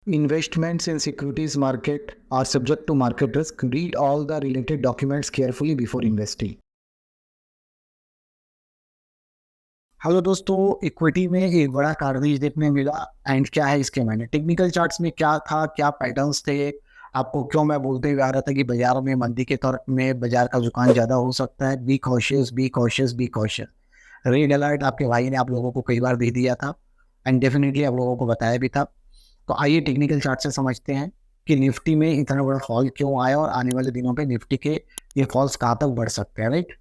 Investments in securities market are subject to market risk. Read all the related documents carefully before investing. Hello दोस्तों, equity में एक बड़ा carnage देखने मिला and क्या है इसके मायने। टेक्निकल चार्ट्स में क्या था, क्या पैटर्न्स थे, आपको क्यों मैं बोलते हुए आ रहा था कि बाजार में मंदी के तौर में बाजार का रुझान ज़्यादा हो सकता है। Be cautious, be cautious, be cautious. Red alert आपके भाई ने आप लोगों को कई बार दे दिया था एंड डेफिनेटली आप लोगों को बताया भी था। तो आइए टेक्निकल चार्ट से समझते हैं कि निफ्टी में इतना बड़ा फॉल क्यों आया और आने वाले दिनों पे निफ्टी के ये फॉल्स कहाँ तक बढ़ सकते हैं। राइट,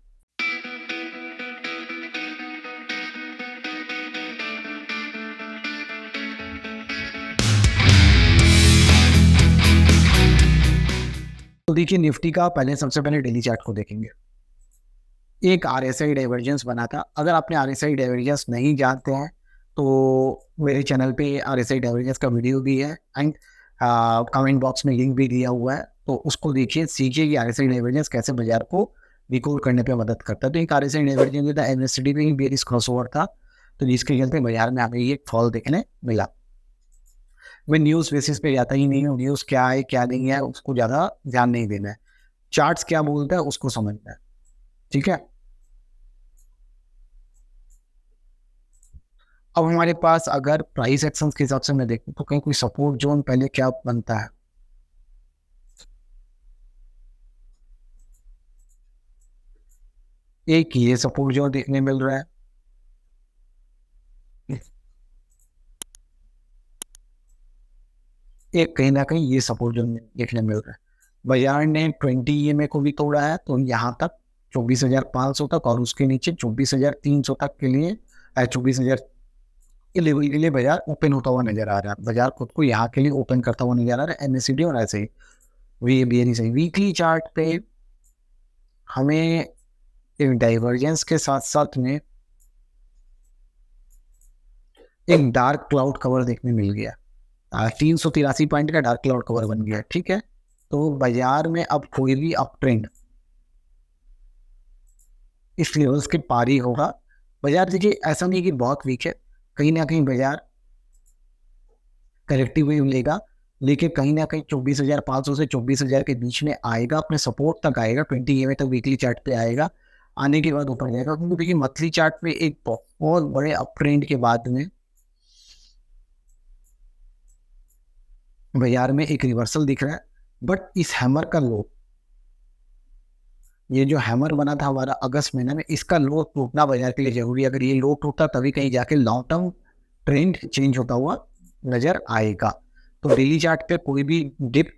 तो देखिए निफ्टी का पहले सबसे पहले डेली चार्ट को देखेंगे। एक आरएसआई डाइवर्जेंस बना था। अगर आपने आरएसआई डाइवर्जेंस नहीं जानते हैं तो मेरे चैनल पे आरएसआई डाइवर्जेंस का वीडियो भी है एंड कमेंट बॉक्स में लिंक भी दिया हुआ है, तो उसको देखिए, सीखिए कि आरएसआई डाइवर्जेंस कैसे बाजार को रिकवर करने पे मदद करता है। तो एक आरएसआई डाइवर्जेंस जो था एमएससीडी में बेरिश क्रॉसओवर था, तो जिसके चलते बाजार में हमें ये फॉल देखने मिला। मैं न्यूज़ बेसिस पे जाता ही नहीं हूँ, न्यूज़ क्या है क्या नहीं है उसको ज़्यादा ध्यान नहीं देना है, चार्ट्स क्या बोलता है उसको समझना है। ठीक है, अब हमारे पास अगर प्राइस एक्शंस के हिसाब से मैं देखूं तो कहीं कोई सपोर्ट जोन पहले क्या बनता है। एक ये सपोर्ट जोन देखने मिल रहा है, एक कहीं ना कहीं ये सपोर्ट जोन देखने मिल रहा है। बाजार ने 20 ईएमए को भी तोड़ा है, तो यहाँ तक 24,500 तक और उसके नीचे 24,300 तक के लिए 24,000 के लेवल के लिए बाजार ओपन होता हुआ नजर आ रहा है। बाजार खुद को यहाँ के लिए ओपन करता हुआ नजर आ रहा है एमएससीडी और ऐसे ही वी सही। वीकली चार्ट पे हमें एक डाइवर्जेंस के साथ साथ में एक डार्क क्लाउड कवर देखने मिल गया। 383 पॉइंट का डार्क क्लाउड कवर बन गया। ठीक है, तो बाजार में अब कोई भी अप ट्रेंड इस लेवल्स के पार ही होगा। बाजार देखिए ऐसा नहीं कि बहुत वीक है, कहीं ना कहीं बाजार करेक्टिव वेव लेगा, लेकिन कहीं ना कहीं 24,500 से 24,000 के बीच में आएगा, अपने सपोर्ट तक आएगा, 20 ईएमए तक वीकली चार्ट पे आएगा। आने के बाद ऊपर जाएगा, क्योंकि देखिए मंथली चार्ट पे एक बहुत बड़े अप ट्रेंड के बाद में बाजार में एक रिवर्सल दिख रहा है। बट इस हैमर का लो, ये जो हैमर बना था हमारा अगस्त महीने में, इसका लो टूटना बाजार के लिए जरूरी है। अगर ये लो टूटता तभी कहीं जाके लॉन्ग टर्म ट्रेंड चेंज होता हुआ नजर आएगा। तो डेली चार्ट पे कोई भी डिप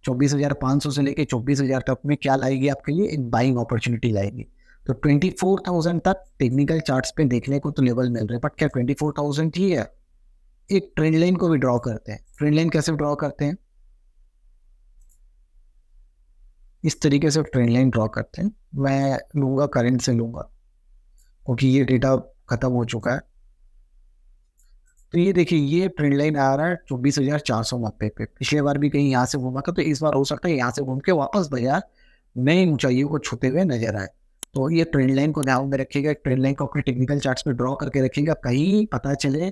24,500 से लेके 24,000 तक में क्या लाएगी आपके लिए, एक बाइंग अपॉर्चुनिटी लाएगी। तो 24,000 तक टेक्निकल चार्ट्स पे देखने को तो लेवल मिल रहे हैं, बट क्या 24,000 ही है। एक ट्रेंड लाइन को भी ड्रॉ करते हैं। ट्रेंड लाइन कैसे ड्रॉ करते हैं, इस तरीके से ट्रेंड लाइन ड्रॉ करते हैं। मैं लूंगा करंट से लूंगा क्योंकि ये डेटा खत्म हो चुका है। तो ये देखिए ये ट्रेंड लाइन आ रहा है 24,490 पे। पिछले बार भी कहीं यहाँ से घूमा था, तो इस बार हो सकता है यहाँ से घूम के वापस बाजार नई ऊंचाइयों को छूते हुए नजर आए। तो ये ट्रेंड लाइन को ध्यान में रखिएगा, ट्रेंड लाइन को अपने टेक्निकल चार्ट्स में ड्रॉ करके रखिएगा। कहीं पता चले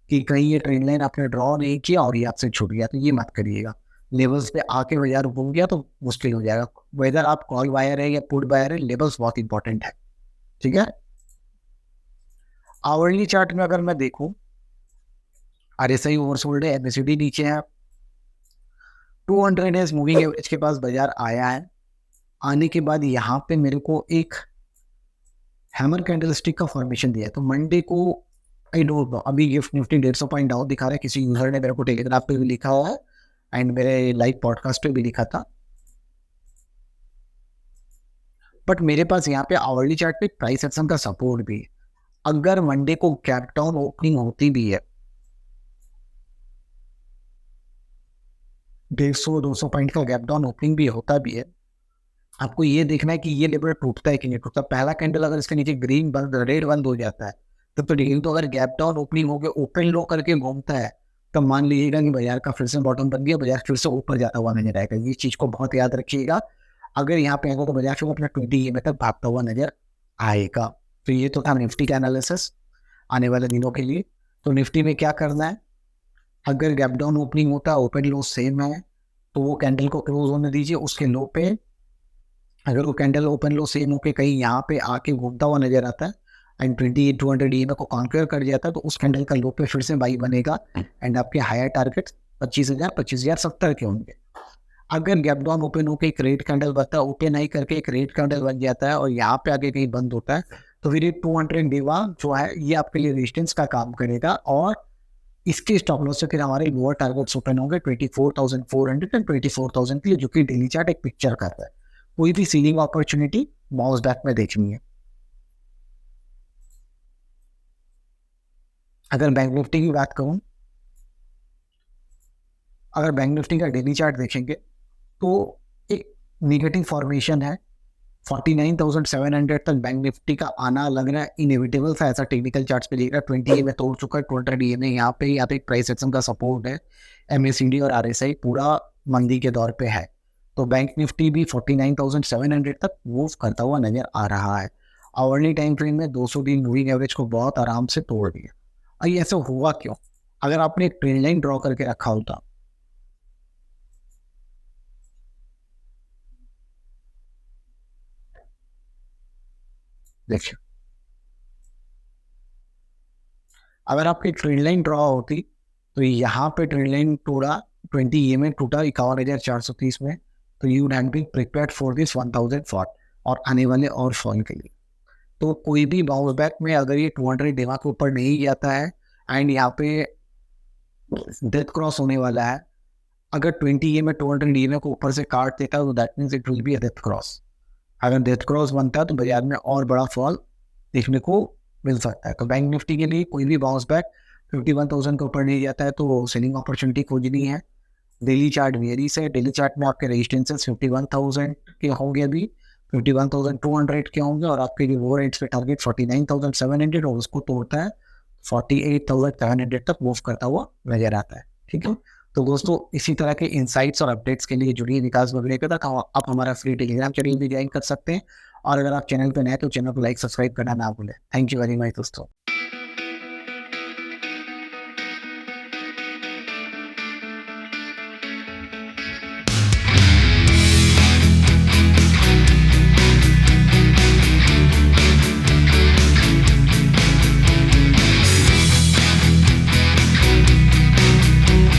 कि कहीं ये ट्रेंड लाइन आपने ड्रॉ नहीं किया और ये आपसे छूट गया, तो ये मत करिएगा। लेवल्स पे आके बाजार घूम गया तो मुश्किल हो जाएगा। वेदर आप कॉल बायर है या पुट बायर है, लेवल्स बहुत इंपॉर्टेंट है। ठीक है, आवरली चार्ट में अगर मैं देखूं, आरएसआई ओवरसोल्ड है, एमएससीडी नीचे है, 200 डेज मूविंग एवरेज के पास बाजार आया है। आने के बाद यहाँ पे मेरे को एक हैमर कैंडलस्टिक का फॉर्मेशन दिया है। तो मंडे को आई डोंट नो, अभी गिफ्ट निफ्टी 150 पॉइंट डाउन दिखा रहा है। किसी यूजर ने मेरे को टेलीग्राफ पे भी लिखा हुआ है एंड मेरे लाइव पॉडकास्ट पे भी लिखा था। बट मेरे पास यहाँ पे आवरली चार्ट पे प्राइस एक्शन का सपोर्ट भी है। अगर मंडे को गैप डाउन ओपनिंग होती भी है 150-200 पॉइंट का गैप डाउन ओपनिंग भी होता भी है, आपको ये देखना है कि ये लेवल टूटता है कि नहीं टूटता। पहला कैंडल अगर इसके नीचे ग्रीन बंद रेड बंद हो जाता है तब तो ठीक है। तो अगर गैप डाउन ओपनिंग होकर ओपन लो करके घूमता है तब मान लीजिएगा कि बाजार का फिर से बॉटम बन गया, बाजार फिर से ऊपर जाता हुआ नजर आएगा। ये चीज को बहुत याद रखिएगा। अगर यहाँ पे आएगा तो बाजार फिर अपना 20 ईएमए तक भागता हुआ नजर आएगा। तो ये तो था निफ्टी का एनालिसिस आने वाले दिनों के लिए। तो निफ्टी में क्या करना है, अगर गैप डाउन ओपनिंग होता है, ओपन लो सेम है, तो वो कैंडल को क्लोज होने दीजिए। उसके लो पे अगर वो कैंडल ओपन लो सेम होके कहीं यहाँ पे आके घूमता हुआ नजर आता है एंड 28,200 ईएमए को कॉन्कर कर जाता है, तो उस कैंडल का लो पे फिर से बाई बनेगा एंड आपके हायर टारगेट 25,070 के होंगे। अगर गैप डाउन ओपन होकर एक रेड कैंडल बनता है, ओपन नहीं करके एक रेड कैंडल बन जाता है और यहाँ पे आके कहीं बंद होता है, तो फिर ये 200 डेवा जो है ये आपके लिए रेजिस्टेंस का काम करेगा और इसके स्टॉप लॉस से फिर हमारे लोअर टारगेट्स ओपन होंगे 24,400 एंड 24,000 के लिए, जो कि डेली चार्ट एक पिक्चर करता है। कोई भी सीलिंग अपॉर्चुनिटी बाउंस बैक में देखनी है। अगर बैंक निफ्टी की बात करूं, अगर बैंक निफ्टी का डेली चार्ट देखेंगे तो एक निगेटिव फॉर्मेशन है। 49,700 तक बैंक निफ्टी का आना लग रहा है इनएविटेबल था, ऐसा टेक्निकल चार्ट्स पे दिख रहा है। 20 में तोड़ चुका है, 200 में यहाँ पे एक प्राइस एक्शन का सपोर्ट है। MACD और RSI पूरा मंदी के दौर पे है, तो बैंक निफ्टी भी 49,700 तक मूव करता हुआ नजर आ रहा है। आवरली टाइम फ्रेम में 200 दिन मूविंग एवरेज को बहुत आराम से तोड़ दिया। अब ये ऐसा हुआ क्यों? अगर आपने एक ट्रेंड लाइन ड्रॉ करके रखा होता, देखिए अगर आपकी ट्रेंड लाइन ड्रॉ होती तो यहाँ पे ट्रेंड लाइन टूटा, 20 में टूटा 51,430 में, तो you had been prepared for this 1,000 fall और आने वाले और फॉल के लिए। तो कोई भी बाउंस बैक में अगर ये 200 डेमा के ऊपर नहीं जाता है एंड यहाँ पे डेथ क्रॉस होने वाला है, अगर 20 में 200 डेमा को ऊपर से काट देता है तो that means it will be a death cross. अगर डेथ क्रॉस बनता है तो बाजार में और बड़ा फॉल देखने को मिल सकता है। तो बैंक निफ्टी के लिए कोई भी बाउंस बैक 51,000 के ऊपर नहीं जाता है तो सेलिंग अपॉर्चुनिटी खोजनी है। डेली चार्ट वेरीज है, डेली चार्ट में आपके रेजिस्टेंसेस 51,000 के होंगे, अभी 51,200 के होंगे और आपके जो वो रेट्स पे टारगेट 49,700 और उसको तोड़ता है 48,700 तक मूव करता हुआ नजर आता है। ठीक है, तो दोस्तों इसी तरह के इंसाइट्स और अपडेट्स के लिए जुड़िए विकास बगड़े के तक। आप हमारा फ्री टेलीग्राम चैनल भी ज्वाइन कर सकते हैं और अगर आप चैनल पर नए तो चैनल को लाइक सब्सक्राइब करना ना भूलें। थैंक यू वेरी मच दोस्तों।